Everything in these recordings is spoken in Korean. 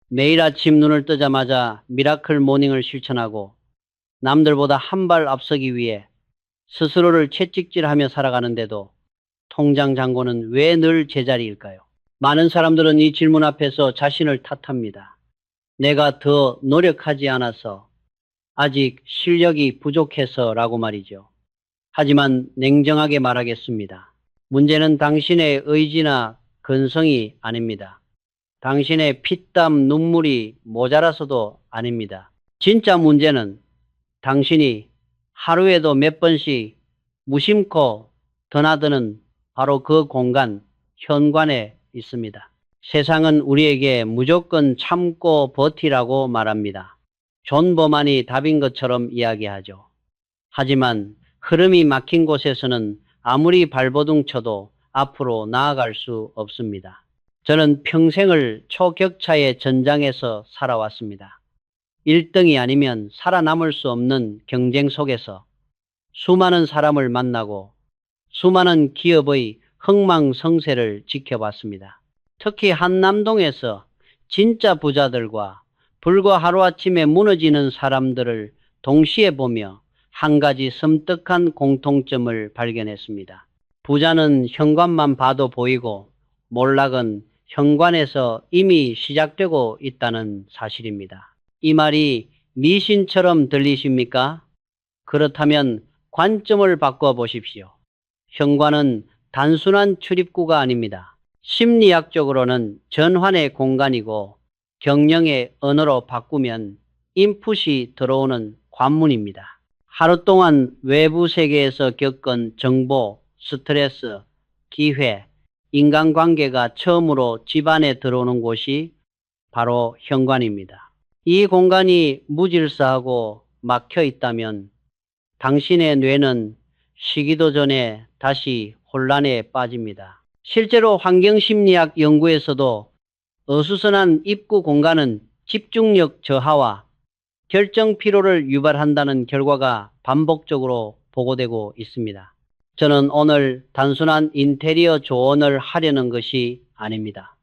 매일 아침 눈을 뜨자마자 미라클 모닝을 실천하고 남들보다 한 발 앞서기 위해 스스로를 채찍질하며 살아가는데도 통장 잔고는 왜 늘 제자리일까요? 많은 사람들은 이 질문 앞에서 자신을 탓합니다. 내가 더 노력하지 않아서, 아직 실력이 부족해서라고 말이죠. 하지만 냉정하게 말하겠습니다. 문제는 당신의 의지나 근성이 아닙니다. 당신의 피땀 눈물이 모자라서도 아닙니다. 진짜 문제는 당신이 하루에도 몇 번씩 무심코 드나드는 바로 그 공간, 현관에 있습니다. 세상은 우리에게 무조건 참고 버티라고 말합니다. 존 버만이 답인 것처럼 이야기하죠. 하지만 흐름이 막힌 곳에서는 아무리 발버둥 쳐도 앞으로 나아갈 수 없습니다. 저는 평생을 초격차의 전장에서 살아왔습니다. 1등이 아니면 살아남을 수 없는 경쟁 속에서 수많은 사람을 만나고 수많은 기업의 흥망성쇠를 지켜봤습니다. 특히 한남동에서 진짜 부자들과 불과 하루아침에 무너지는 사람들을 동시에 보며 한 가지 섬뜩한 공통점을 발견했습니다. 부자는 현관만 봐도 보이고 몰락은 현관에서 이미 시작되고 있다는 사실입니다. 이 말이 미신처럼 들리십니까? 그렇다면 관점을 바꿔 보십시오. 현관은 단순한 출입구가 아닙니다. 심리학적으로는 전환의 공간이고 경영의 언어로 바꾸면 인풋이 들어오는 관문입니다. 하루 동안 외부 세계에서 겪은 정보, 스트레스, 기회, 인간관계가 처음으로 집안에 들어오는 곳이 바로 현관입니다. 이 공간이 무질서하고 막혀 있다면 당신의 뇌는 쉬기도 전에 다시 혼란에 빠집니다. 실제로 환경심리학 연구에서도 어수선한 입구 공간은 집중력 저하와 결정 피로를 유발한다는 결과가 반복적으로 보고되고 있습니다. 저는 오늘 단순한 인테리어 조언을 하려는 것이 아닙니다.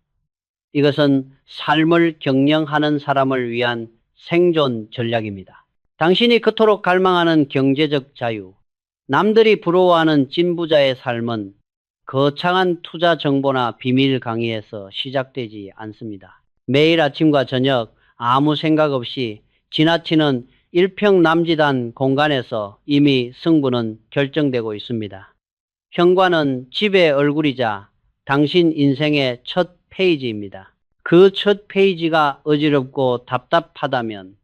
이것은 삶을 경영하는 사람을 위한 생존 전략입니다. 당신이 그토록 갈망하는 경제적 자유, 남들이 부러워하는 진부자의 삶은 거창한 투자 정보나 비밀 강의에서 시작되지 않습니다. 매일 아침과 저녁 아무 생각 없이 지나치는 일평남지단 공간에서 이미 승부는 결정되고 있습니다. 현관은 집의 얼굴이자 당신 인생의 첫 페이지입니다. 그 첫 페이지가 어지럽고 답답하다면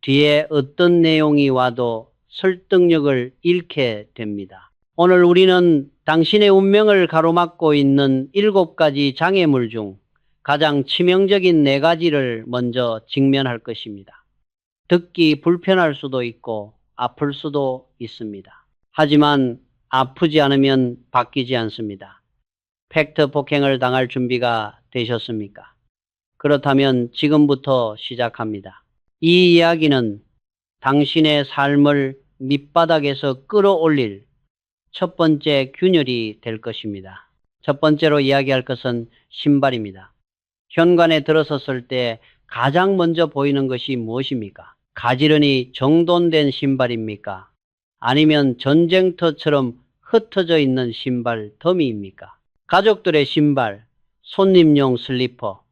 뒤에 어떤 내용이 와도 설득력을 잃게 됩니다. 오늘 우리는 당신의 운명을 가로막고 있는 7가지 장애물 중 가장 치명적인 4가지를 먼저 직면할 것입니다. 듣기 불편할 수도 있고 아플 수도 있습니다. 하지만 아프지 않으면 바뀌지 않습니다. 팩트 폭행을 당할 준비가 되셨습니까? 그렇다면 지금부터 시작합니다. 이 이야기는 당신의 삶을 밑바닥에서 끌어올릴 첫 번째 균열이 될 것입니다. 첫 번째로 이야기할 것은 신발입니다. 현관에 들어섰을 때 가장 먼저 보이는 것이 무엇입니까? 가지런히 정돈된 신발입니까? 아니면 전쟁터처럼 흩어져 있는 신발 더미입니까? 가족들의 신발, 손님용 슬리퍼,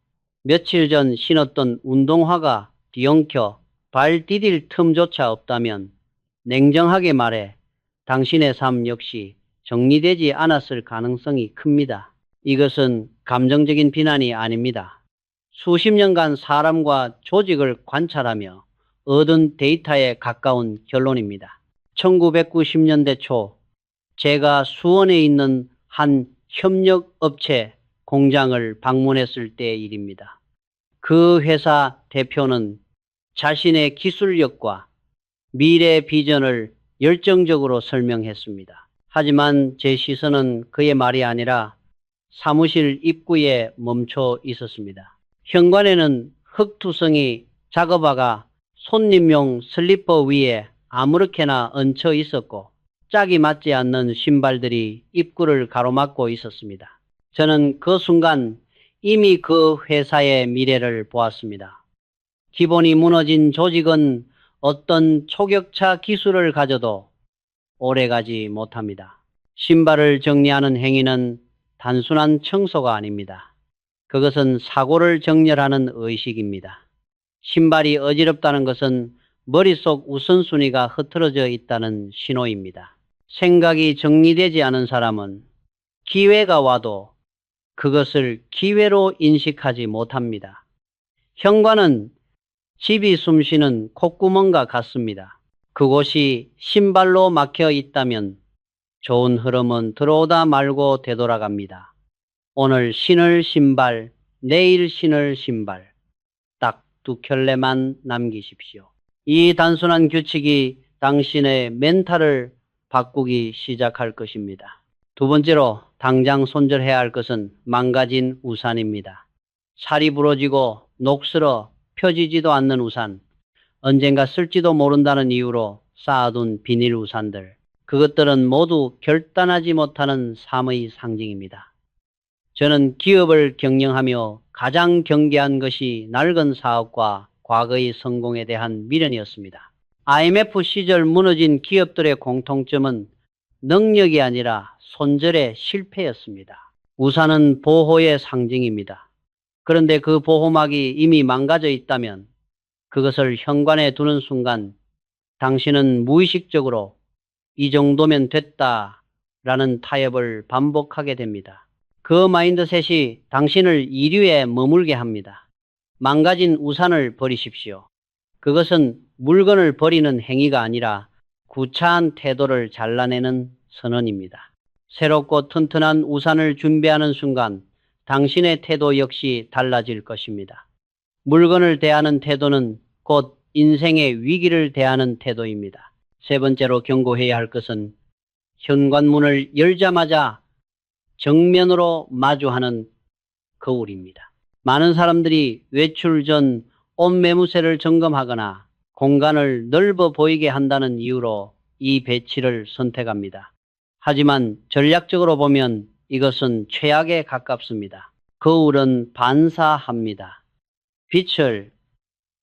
며칠 전 신었던 운동화가 뒤엉켜 발 디딜 틈조차 없다면 냉정하게 말해 당신의 삶 역시 정리되지 않았을 가능성이 큽니다. 이것은 감정적인 비난이 아닙니다. 수십 년간 사람과 조직을 관찰하며 얻은 데이터에 가까운 결론입니다. 1990년대 초 제가 수원에 있는 한 협력업체 공장을 방문했을 때의 일입니다. 그 회사 대표는 자신의 기술력과 미래 비전을 열정적으로 설명했습니다. 하지만 제 시선은 그의 말이 아니라 사무실 입구에 멈춰 있었습니다. 현관에는 흙투성이 작업화가 손님용 슬리퍼 위에 아무렇게나 얹혀 있었고 짝이 맞지 않는 신발들이 입구를 가로막고 있었습니다. 저는 그 순간 이미 그 회사의 미래를 보았습니다. 기본이 무너진 조직은 어떤 초격차 기술을 가져도 오래가지 못합니다. 신발을 정리하는 행위는 단순한 청소가 아닙니다. 그것은 사고를 정렬하는 의식입니다. 신발이 어지럽다는 것은 머릿속 우선순위가 흐트러져 있다는 신호입니다. 생각이 정리되지 않은 사람은 기회가 와도 그것을 기회로 인식하지 못합니다. 현관은 집이 숨쉬는 콧구멍과 같습니다. 그곳이 신발로 막혀 있다면 좋은 흐름은 들어오다 말고 되돌아갑니다. 오늘 신을 신발, 내일 신을 신발. 딱 두 켤레만 남기십시오. 이 단순한 규칙이 당신의 멘탈을 바꾸기 시작할 것입니다. 두 번째로 당장 손절해야 할 것은 망가진 우산입니다. 살이 부러지고 녹슬어 펴지지도 않는 우산, 언젠가 쓸지도 모른다는 이유로 쌓아둔 비닐 우산들, 그것들은 모두 결단하지 못하는 삶의 상징입니다. 저는 기업을 경영하며 가장 경계한 것이 낡은 사업과 과거의 성공에 대한 미련이었습니다. IMF 시절 무너진 기업들의 공통점은 능력이 아니라 손절의 실패였습니다. 우산은 보호의 상징입니다. 그런데 그 보호막이 이미 망가져 있다면 그것을 현관에 두는 순간 당신은 무의식적으로 이 정도면 됐다라는 타협을 반복하게 됩니다. 그 마인드셋이 당신을 이류에 머물게 합니다. 망가진 우산을 버리십시오. 그것은 물건을 버리는 행위가 아니라 구차한 태도를 잘라내는 선언입니다. 새롭고 튼튼한 우산을 준비하는 순간 당신의 태도 역시 달라질 것입니다. 물건을 대하는 태도는 곧 인생의 위기를 대하는 태도입니다. 세 번째로 경고해야 할 것은 현관문을 열자마자 정면으로 마주하는 거울입니다. 많은 사람들이 외출 전 옷 매무새를 점검하거나 공간을 넓어 보이게 한다는 이유로 이 배치를 선택합니다. 하지만 전략적으로 보면 이것은 최악에 가깝습니다. 거울은 반사합니다. 빛을,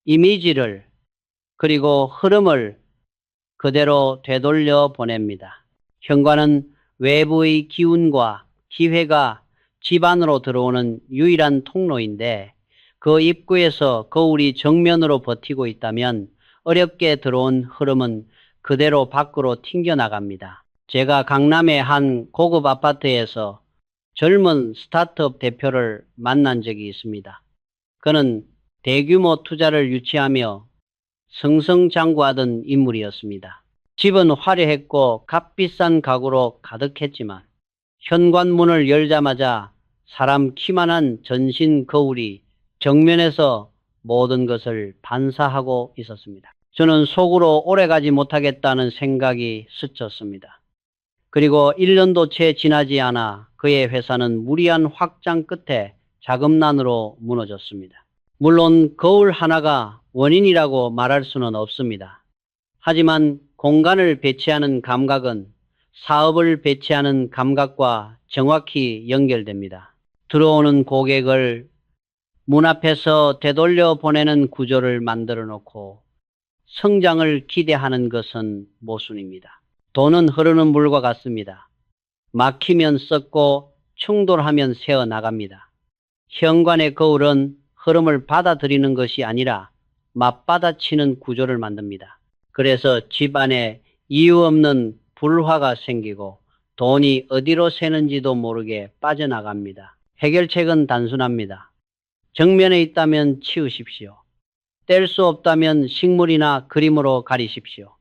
이미지를, 그리고 흐름을 그대로 되돌려 보냅니다. 현관은 외부의 기운과 기회가 집 안으로 들어오는 유일한 통로인데 그 입구에서 거울이 정면으로 버티고 있다면 어렵게 들어온 흐름은 그대로 밖으로 튕겨나갑니다. 제가 강남의 한 고급 아파트에서 젊은 스타트업 대표를 만난 적이 있습니다. 그는 대규모 투자를 유치하며 승승장구하던 인물이었습니다. 집은 화려했고 값비싼 가구로 가득했지만 현관문을 열자마자 사람 키만한 전신 거울이 정면에서 모든 것을 반사하고 있었습니다. 저는 속으로 오래가지 못하겠다는 생각이 스쳤습니다. 그리고 1년도 채 지나지 않아 그의 회사는 무리한 확장 끝에 자금난으로 무너졌습니다. 물론 거울 하나가 원인이라고 말할 수는 없습니다. 하지만 공간을 배치하는 감각은 사업을 배치하는 감각과 정확히 연결됩니다. 들어오는 고객을 문 앞에서 되돌려 보내는 구조를 만들어 놓고 성장을 기대하는 것은 모순입니다. 돈은 흐르는 물과 같습니다. 막히면 썩고 충돌하면 새어나갑니다. 현관의 거울은 흐름을 받아들이는 것이 아니라 맞받아치는 구조를 만듭니다. 그래서 집 안에 이유 없는 불화가 생기고 돈이 어디로 새는지도 모르게 빠져나갑니다. 해결책은 단순합니다. 정면에 있다면 치우십시오. 뗄 수 없다면 식물이나 그림으로 가리십시오.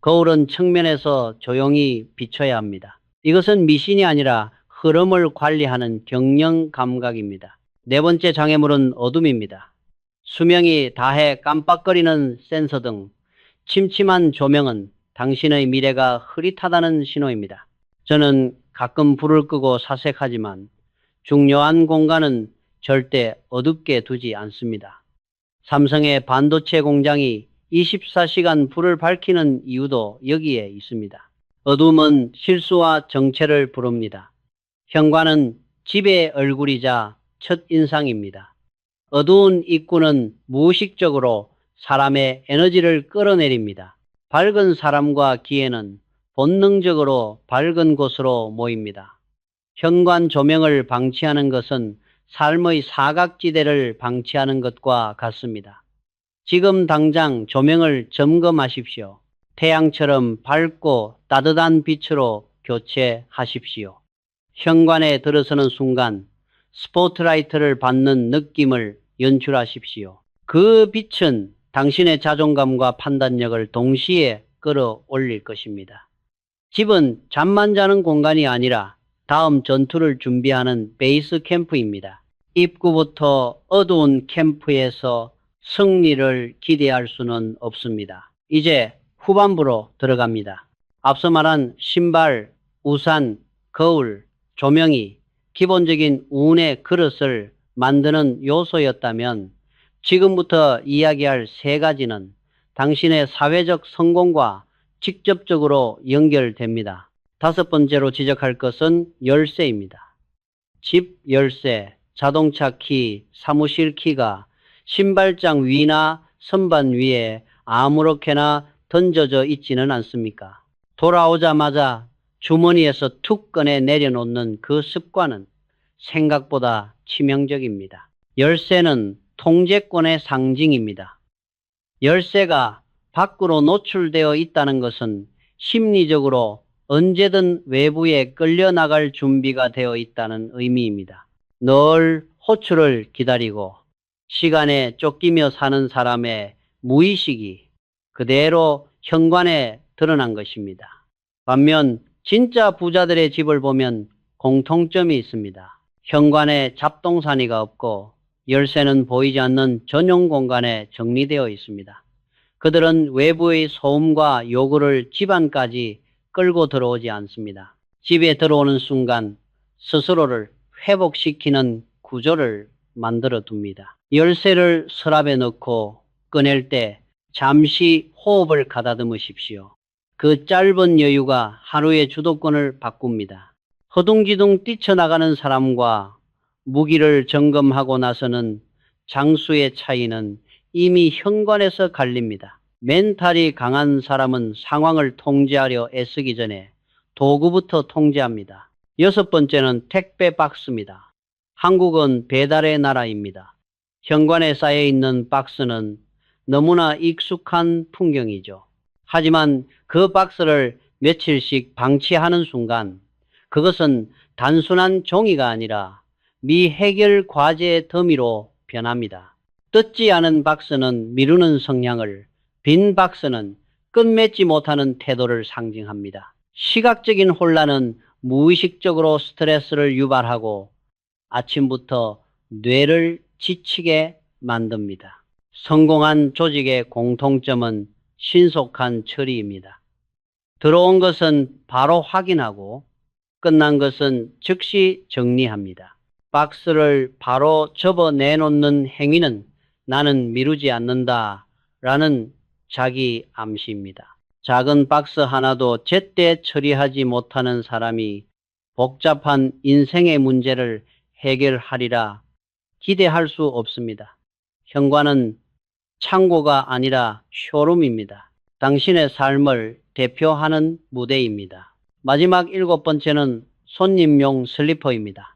거울은 측면에서 조용히 비춰야 합니다. 이것은 미신이 아니라 흐름을 관리하는 경영 감각입니다. 네 번째 장애물은 어둠입니다. 수명이 다해 깜빡거리는 센서 등 침침한 조명은 당신의 미래가 흐릿하다는 신호입니다. 저는 가끔 불을 끄고 사색하지만 중요한 공간은 절대 어둡게 두지 않습니다. 삼성의 반도체 공장이 24시간 불을 밝히는 이유도 여기에 있습니다. 어둠은 실수와 정체를 부릅니다. 현관은 집의 얼굴이자 첫인상입니다. 어두운 입구는 무의식적으로 사람의 에너지를 끌어내립니다. 밝은 사람과 기회는 본능적으로 밝은 곳으로 모입니다. 현관 조명을 방치하는 것은 삶의 사각지대를 방치하는 것과 같습니다. 지금 당장 조명을 점검하십시오. 태양처럼 밝고 따뜻한 빛으로 교체하십시오. 현관에 들어서는 순간 스포트라이트를 받는 느낌을 연출하십시오. 그 빛은 당신의 자존감과 판단력을 동시에 끌어올릴 것입니다. 집은 잠만 자는 공간이 아니라 다음 전투를 준비하는 베이스 캠프입니다. 입구부터 어두운 캠프에서 승리를 기대할 수는 없습니다. 이제 후반부로 들어갑니다. 앞서 말한 신발, 우산, 거울, 조명이 기본적인 운의 그릇을 만드는 요소였다면 지금부터 이야기할 세 가지는 당신의 사회적 성공과 직접적으로 연결됩니다. 다섯 번째로 지적할 것은 열쇠입니다. 집 열쇠, 자동차 키, 사무실 키가 신발장 위나 선반 위에 아무렇게나 던져져 있지는 않습니까? 돌아오자마자 주머니에서 툭 꺼내 내려놓는 그 습관은 생각보다 치명적입니다. 열쇠는 통제권의 상징입니다. 열쇠가 밖으로 노출되어 있다는 것은 심리적으로 언제든 외부에 끌려나갈 준비가 되어 있다는 의미입니다. 늘 호출을 기다리고 시간에 쫓기며 사는 사람의 무의식이 그대로 현관에 드러난 것입니다. 반면 진짜 부자들의 집을 보면 공통점이 있습니다. 현관에 잡동사니가 없고 열쇠는 보이지 않는 전용 공간에 정리되어 있습니다. 그들은 외부의 소음과 요구를 집 안까지 끌고 들어오지 않습니다. 집에 들어오는 순간 스스로를 회복시키는 구조를 만들어 둡니다. 열쇠를 서랍에 넣고 꺼낼 때 잠시 호흡을 가다듬으십시오. 그 짧은 여유가 하루의 주도권을 바꿉니다. 허둥지둥 뛰쳐나가는 사람과 무기를 점검하고 나서는 장수의 차이는 이미 현관에서 갈립니다. 멘탈이 강한 사람은 상황을 통제하려 애쓰기 전에 도구부터 통제합니다. 여섯 번째는 택배 박스입니다. 한국은 배달의 나라입니다. 현관에 쌓여있는 박스는 너무나 익숙한 풍경이죠. 하지만 그 박스를 며칠씩 방치하는 순간 그것은 단순한 종이가 아니라 미해결 과제의 더미로 변합니다. 뜯지 않은 박스는 미루는 성향을, 빈 박스는 끝맺지 못하는 태도를 상징합니다. 시각적인 혼란은 무의식적으로 스트레스를 유발하고 아침부터 뇌를 지치게 만듭니다. 성공한 조직의 공통점은 신속한 처리입니다. 들어온 것은 바로 확인하고 끝난 것은 즉시 정리합니다. 박스를 바로 접어 내놓는 행위는 나는 미루지 않는다라는 자기 암시입니다. 작은 박스 하나도 제때 처리하지 못하는 사람이 복잡한 인생의 문제를 해결하리라 기대할 수 없습니다. 현관은 창고가 아니라 쇼룸입니다. 당신의 삶을 대표하는 무대입니다. 마지막 일곱 번째는 손님용 슬리퍼입니다.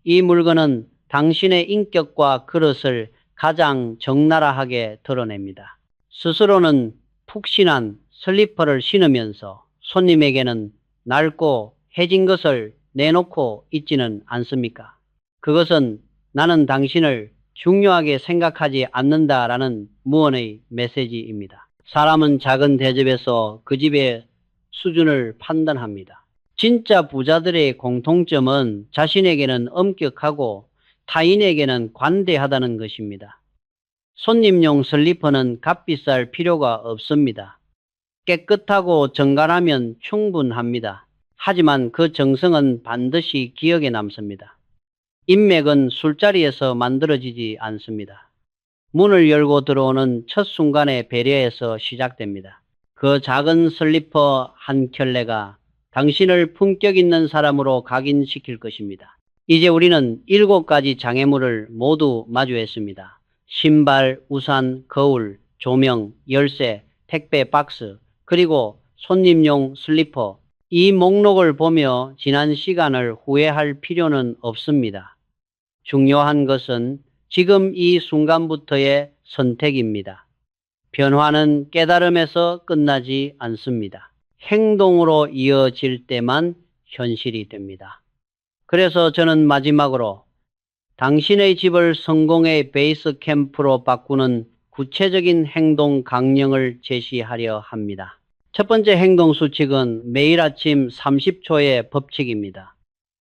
이 물건은 당신의 인격과 그릇을 가장 적나라하게 드러냅니다. 스스로는 푹신한 슬리퍼를 신으면서 손님에게는 낡고 해진 것을 내놓고 있지는 않습니까? 그것은 나는 당신을 중요하게 생각하지 않는다라는 무언의 메시지입니다. 사람은 작은 대접에서 그 집의 수준을 판단합니다. 진짜 부자들의 공통점은 자신에게는 엄격하고 타인에게는 관대하다는 것입니다. 손님용 슬리퍼는 값비쌀 필요가 없습니다. 깨끗하고 정갈하면 충분합니다. 하지만 그 정성은 반드시 기억에 남습니다. 인맥은 술자리에서 만들어지지 않습니다. 문을 열고 들어오는 첫 순간의 배려에서 시작됩니다. 그 작은 슬리퍼 한 켤레가 당신을 품격 있는 사람으로 각인시킬 것입니다. 이제 우리는 7가지 장애물을 모두 마주했습니다. 신발, 우산, 거울, 조명, 열쇠, 택배 박스, 그리고 손님용 슬리퍼. 이 목록을 보며 지난 시간을 후회할 필요는 없습니다. 중요한 것은 지금 이 순간부터의 선택입니다. 변화는 깨달음에서 끝나지 않습니다. 행동으로 이어질 때만 현실이 됩니다. 그래서 저는 마지막으로 당신의 집을 성공의 베이스 캠프로 바꾸는 구체적인 행동 강령을 제시하려 합니다. 첫 번째 행동 수칙은 매일 아침 30초의 법칙입니다.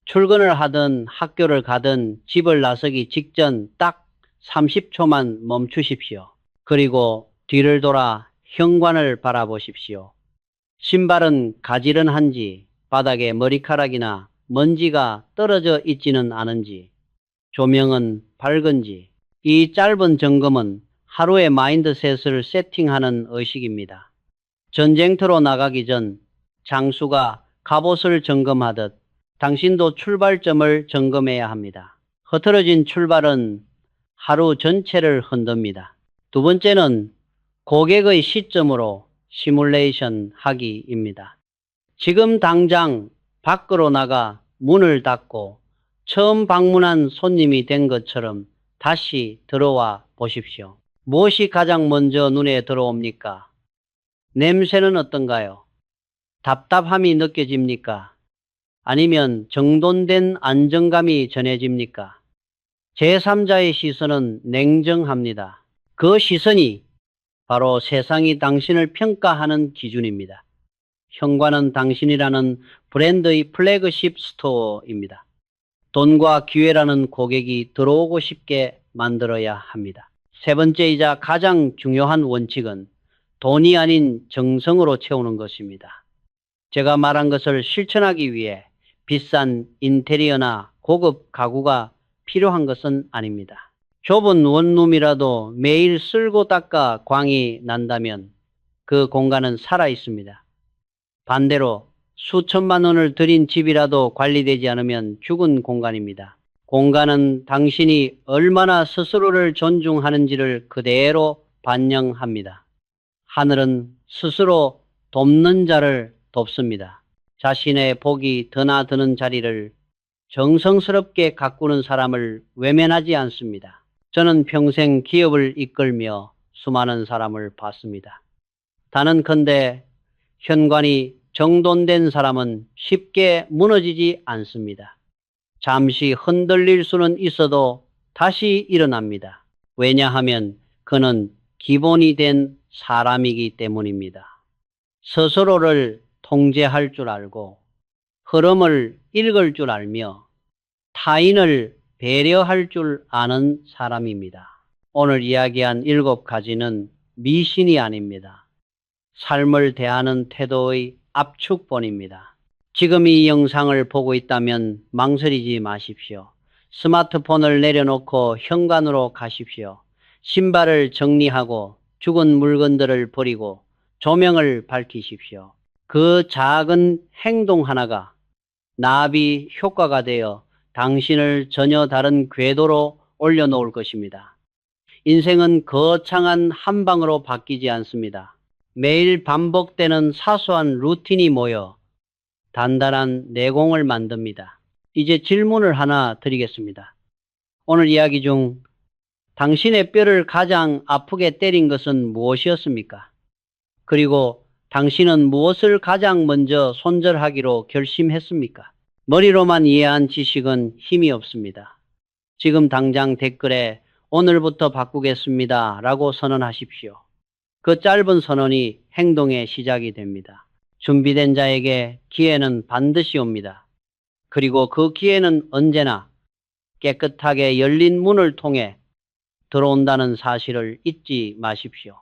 출근을 하든 학교를 가든 집을 나서기 직전 딱 30초만 멈추십시오. 그리고 뒤를 돌아 현관을 바라보십시오. 신발은 가지런한지, 바닥에 머리카락이나 먼지가 떨어져 있지는 않은지, 조명은 밝은지. 이 짧은 점검은 하루의 마인드셋을 세팅하는 의식입니다. 전쟁터로 나가기 전 장수가 갑옷을 점검하듯 당신도 출발점을 점검해야 합니다. 흐트러진 출발은 하루 전체를 흔듭니다. 두 번째는 고객의 시점으로 시뮬레이션 하기입니다. 지금 당장 밖으로 나가 문을 닫고 처음 방문한 손님이 된 것처럼 다시 들어와 보십시오. 무엇이 가장 먼저 눈에 들어옵니까? 냄새는 어떤가요? 답답함이 느껴집니까? 아니면 정돈된 안정감이 전해집니까? 제3자의 시선은 냉정합니다. 그 시선이 바로 세상이 당신을 평가하는 기준입니다. 현관은 당신이라는 브랜드의 플래그십 스토어입니다. 돈과 기회라는 고객이 들어오고 싶게 만들어야 합니다. 세 번째이자 가장 중요한 원칙은 돈이 아닌 정성으로 채우는 것입니다. 제가 말한 것을 실천하기 위해 비싼 인테리어나 고급 가구가 필요한 것은 아닙니다. 좁은 원룸이라도 매일 쓸고 닦아 광이 난다면 그 공간은 살아 있습니다. 반대로 수천만 원을 들인 집이라도 관리되지 않으면 죽은 공간입니다. 공간은 당신이 얼마나 스스로를 존중하는지를 그대로 반영합니다. 하늘은 스스로 돕는 자를 돕습니다. 자신의 복이 드나드는 자리를 정성스럽게 가꾸는 사람을 외면하지 않습니다. 저는 평생 기업을 이끌며 수많은 사람을 봤습니다. 단언컨대 현관이 정돈된 사람은 쉽게 무너지지 않습니다. 잠시 흔들릴 수는 있어도 다시 일어납니다. 왜냐하면 그는 기본이 된 사람이기 때문입니다. 스스로를 통제할 줄 알고 흐름을 읽을 줄 알며 타인을 배려할 줄 아는 사람입니다. 오늘 이야기한 7가지는 미신이 아닙니다. 삶을 대하는 태도의 압축본입니다. 지금 이 영상을 보고 있다면 망설이지 마십시오. 스마트폰을 내려놓고 현관으로 가십시오. 신발을 정리하고 죽은 물건들을 버리고 조명을 밝히십시오. 그 작은 행동 하나가 나비 효과가 되어 당신을 전혀 다른 궤도로 올려놓을 것입니다. 인생은 거창한 한 방으로 바뀌지 않습니다. 매일 반복되는 사소한 루틴이 모여 단단한 내공을 만듭니다. 이제 질문을 하나 드리겠습니다. 오늘 이야기 중 당신의 뼈를 가장 아프게 때린 것은 무엇이었습니까? 그리고 당신은 무엇을 가장 먼저 손절하기로 결심했습니까? 머리로만 이해한 지식은 힘이 없습니다. 지금 당장 댓글에 오늘부터 바꾸겠습니다 라고 선언하십시오. 그 짧은 선언이 행동의 시작이 됩니다. 준비된 자에게 기회는 반드시 옵니다. 그리고 그 기회는 언제나 깨끗하게 열린 문을 통해 들어온다는 사실을 잊지 마십시오.